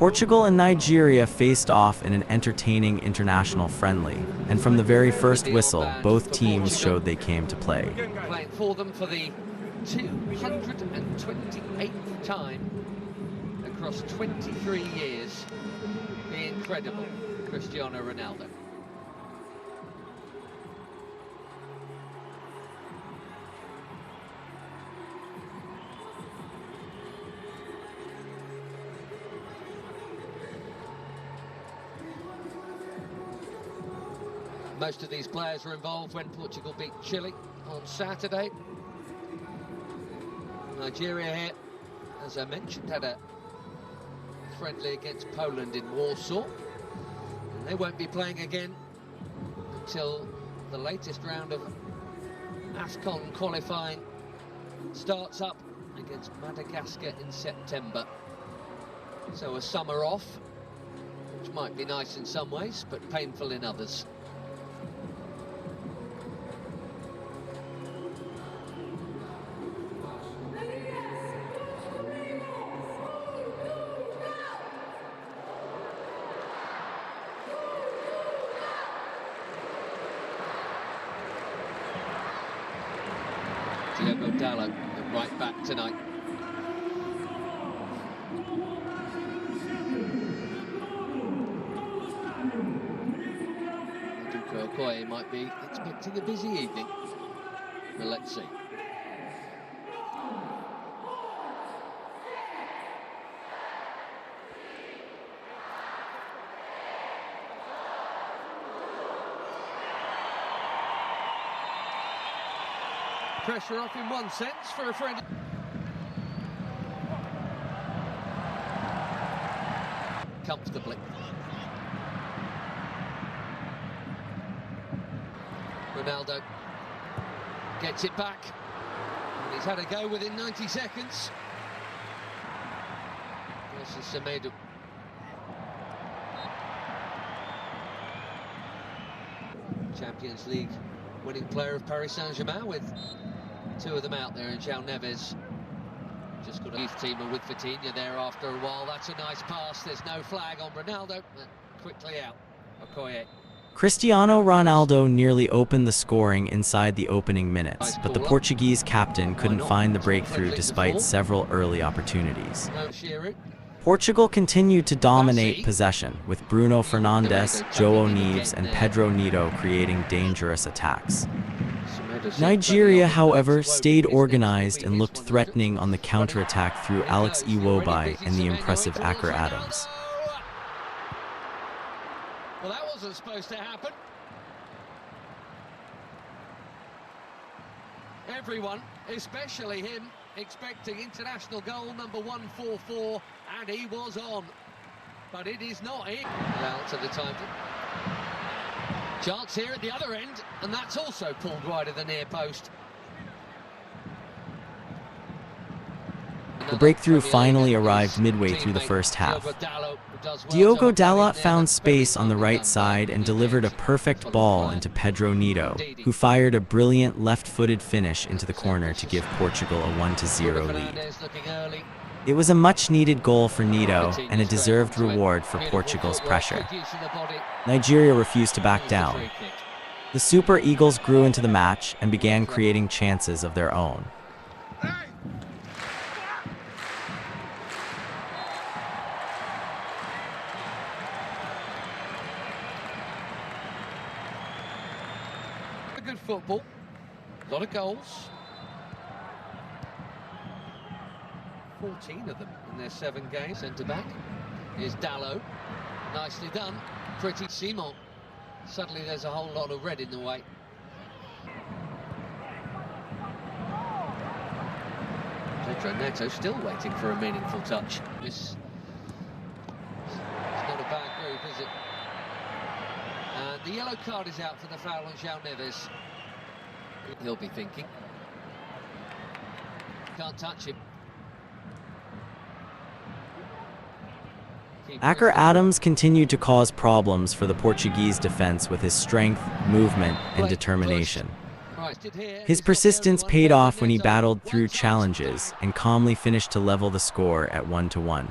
Portugal and Nigeria faced off in an entertaining international friendly, and from the very first whistle, both teams showed they came to play. Playing for them for the 228th time across 23 years, the incredible Cristiano Ronaldo. Most of these players were involved when Portugal beat Chile on Saturday. Nigeria here, as I mentioned, had a friendly against Poland in Warsaw. And they won't be playing again until the latest round of AFCON qualifying starts up against Madagascar in September. So a summer off, which might be nice in some ways, but painful in others. Ronaldo at right back tonight. Okoye might be expecting a busy evening, but let's see. Pressure off in one sense for a friend. Comfortably. Ronaldo gets it back. And he's had a go within 90 seconds. This is Semedo. Champions League winning player of Paris Saint-Germain, with two of them out there, and João Neves just got a youth teamer with Vitinha there after a while. That's a nice pass. There's no flag on Ronaldo. Quickly out. Okoye. Cristiano Ronaldo nearly opened the scoring inside the opening minutes, but the Portuguese captain couldn't find the breakthrough despite several early opportunities. Portugal continued to dominate possession, with Bruno Fernandes, João Neves, and Pedro Neto creating dangerous attacks. Nigeria, however, stayed organized and looked threatening on the counter-attack through Alex Iwobi and the impressive Akor Adams. Well, that wasn't supposed to happen. Everyone, especially him, expecting international goal number 144, and he was on. But it is not in. Well, to the title. Chance here at the other end, and that's also pulled wide of the near post. The breakthrough finally arrived midway through the first half. Diogo Dalot found space on the right side and delivered a perfect ball into Pedro Neto, who fired a brilliant left-footed finish into the corner to give Portugal a 1-0 lead. It was a much-needed goal for Neto and a deserved reward for Portugal's pressure. Nigeria refused to back down. The Super Eagles grew into the match and began creating chances of their own. Good football, a lot of goals. 14 of them in their 7 games. Centre back. Here's Dalot. Nicely done. Pretty Simon. Suddenly there's a whole lot of red in the way. Pedro Neto still waiting for a meaningful touch. This is not a bad group, is it? And the yellow card is out for the foul on João Neves. He'll be thinking. Can't touch him. Akor Adams continued to cause problems for the Portuguese defense with his strength, movement, and determination. His persistence paid off when he battled through challenges and calmly finished to level the score at 1-1.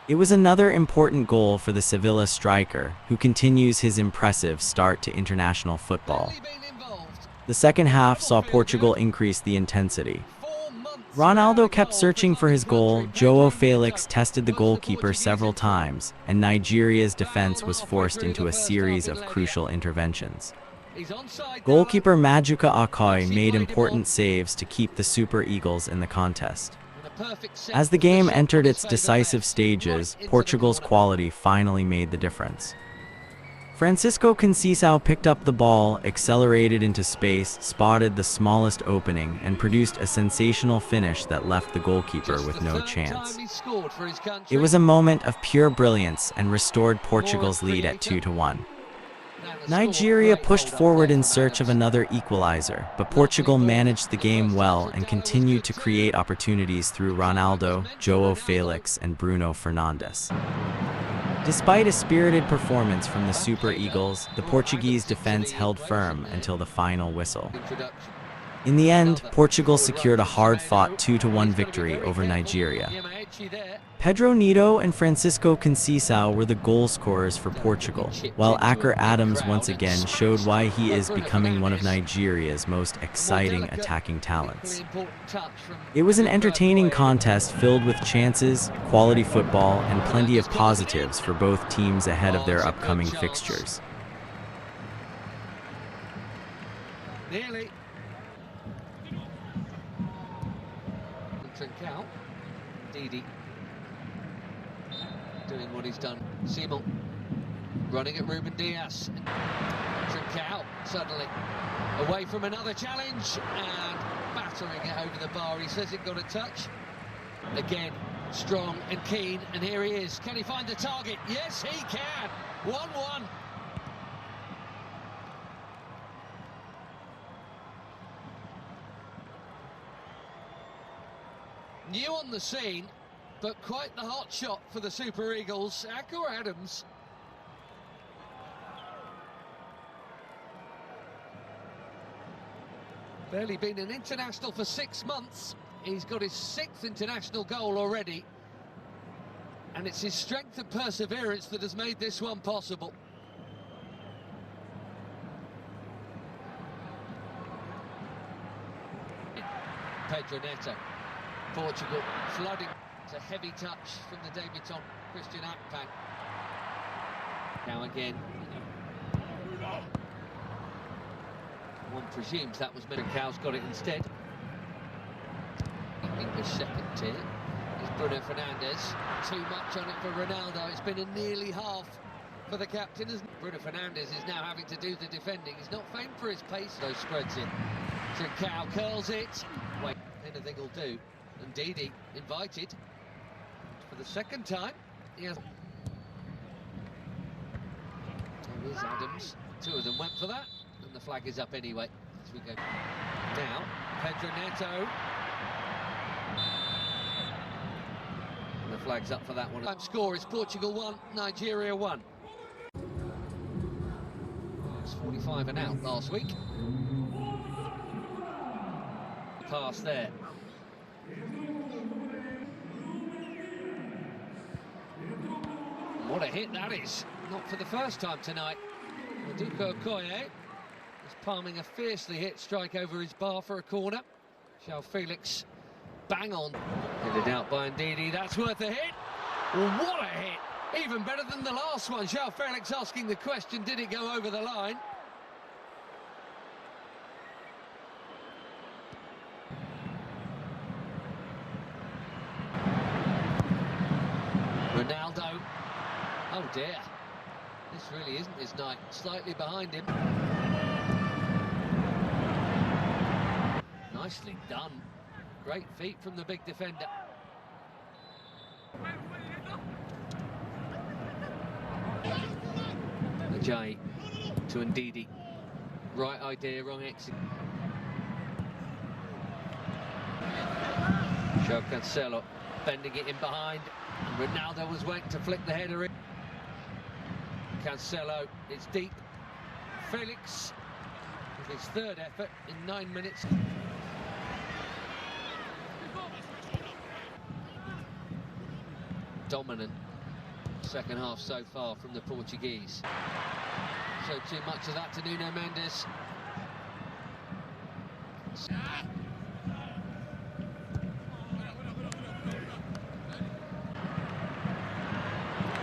It was another important goal for the Sevilla striker, who continues his impressive start to international football. The second half saw Portugal increase the intensity. Ronaldo kept searching for his goal, João Felix tested the goalkeeper several times, and Nigeria's defense was forced into a series of crucial interventions. Goalkeeper Majuka Akoi made important saves to keep the Super Eagles in the contest. As the game entered its decisive stages, Portugal's quality finally made the difference. Francisco Conceição picked up the ball, accelerated into space, spotted the smallest opening, and produced a sensational finish that left the goalkeeper with no chance. It was a moment of pure brilliance and restored Portugal's lead at 2-1. Nigeria pushed forward in search of another equalizer, but Portugal managed the game well and continued to create opportunities through Ronaldo, João Felix, and Bruno Fernandes. Despite a spirited performance from the Super Eagles, the Portuguese defense held firm until the final whistle. In the end, Portugal secured a hard-fought 2-1 victory over Nigeria. Pedro Neto and Francisco Conceição were the goal scorers for Portugal, while Akor Adams once again showed why he is becoming one of Nigeria's most exciting attacking talents. It was an entertaining contest filled with chances, quality football, and plenty of positives for both teams ahead of their upcoming fixtures. Nearly. Conceicao, Didi, doing what he's done. Simon, running at Ruben Diaz. Conceicao, suddenly, away from another challenge, and battering it over the bar. He says it got a touch. Again, strong and keen, and here he is. Can he find the target? Yes, he can. 1-1. New on the scene, but quite the hot shot for the Super Eagles, Akor Adams. Barely been an international for 6 months. He's got his 6th international goal already. And it's his strength and perseverance that has made this one possible. Pedro Neto. Portugal flooding. It's a heavy touch from the debutant Cristiano. Now again. One presumes that was Conceicao got it instead. English second tier is Bruno Fernandes. Too much on it for Ronaldo. It's been a nearly half for the captain. Bruno Fernandes is now having to do the defending. He's not famed for his pace. So spreads it. Conceicao curls it. Wait, anything will do. And Didi invited for the second time. He has. There is Adams. Two of them went for that, and the flag is up anyway. As we go now, Pedro Neto. And the flag's up for that one. Time score is Portugal 1, Nigeria 1. It was 45 and out last week. Pass there. What a hit that is. Not for the first time tonight. Maduka Okoye is palming a fiercely hit strike over his bar for a corner. João Felix bang on. Headed out by Ndidi. That's worth a hit. Well, what a hit. Even better than the last one. João Felix asking the question, did it go over the line? Ronaldo. Oh dear, this really isn't his night. Slightly behind him. Nicely done. Great feet from the big defender. Ajayi to Ndidi. Right idea, wrong exit. João Cancelo bending it in behind. And Ronaldo was waiting to flick the header in. Cancelo, it's deep. Felix with his third effort in 9 minutes. Dominant second half so far from the Portuguese. So too much of that to Nuno Mendes.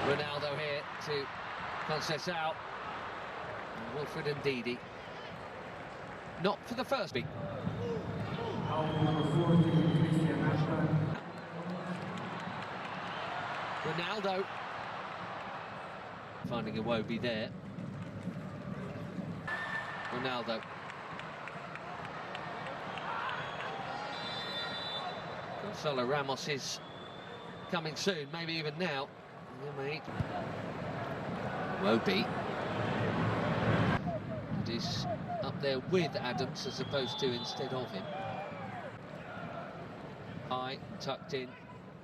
Ronaldo here to Conceição. Wilfred and Didi. Not for the first beat. Ronaldo finding a Iwobi there. Ronaldo. Gonzalo Ramos is coming soon, maybe even now. Iwobi. It is up there with Adams as opposed to instead of him. High, tucked in,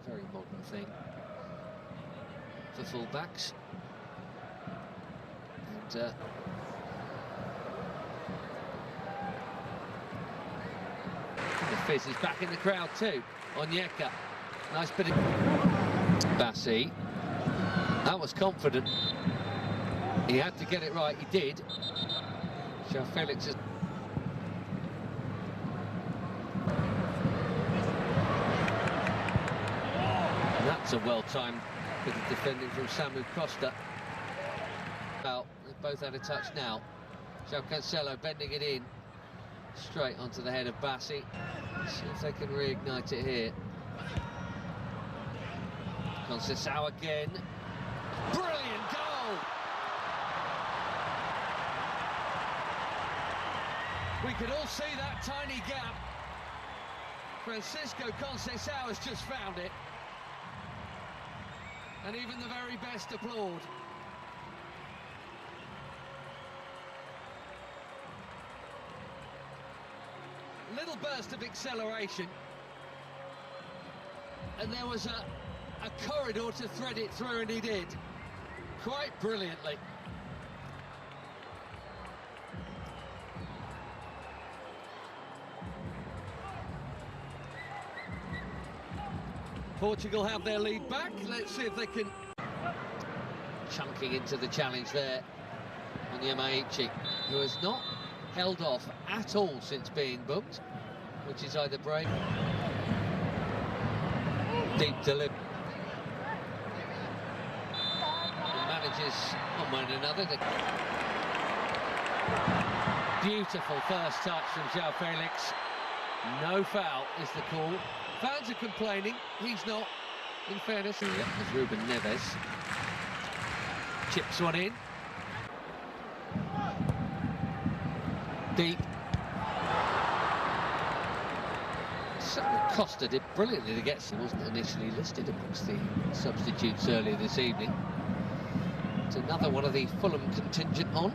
very modern thing for full-backs. And the Fizz is back in the crowd too. Onyeka, nice bit of... Bassi, that was confident. He had to get it right, he did. João Felix is... That's a well-timed bit of defending from Samu Costa. Well, they've both had a touch now. João Cancelo bending it in. Straight onto the head of Bassi. See if they can reignite it here. Conceição again. Brilliant goal! We could all see that tiny gap. Francisco Conceição has just found it. And even the very best applaud. Little burst of acceleration. And there was a corridor to thread it through, and he did. Quite brilliantly. Portugal have their lead back. Let's see if they can... Chunking into the challenge there on Yamaichi, who has not held off at all since being bumped, which is either brave... Deep delivery. Manages on one another. Beautiful first touch from João Felix. No foul is the call. Fans are complaining, he's not, in fairness. There's Ruben Neves. Chips one in. Deep. Certainly Costa did brilliantly to get some. Wasn't initially listed amongst the substitutes earlier this evening. It's another one of the Fulham contingent on.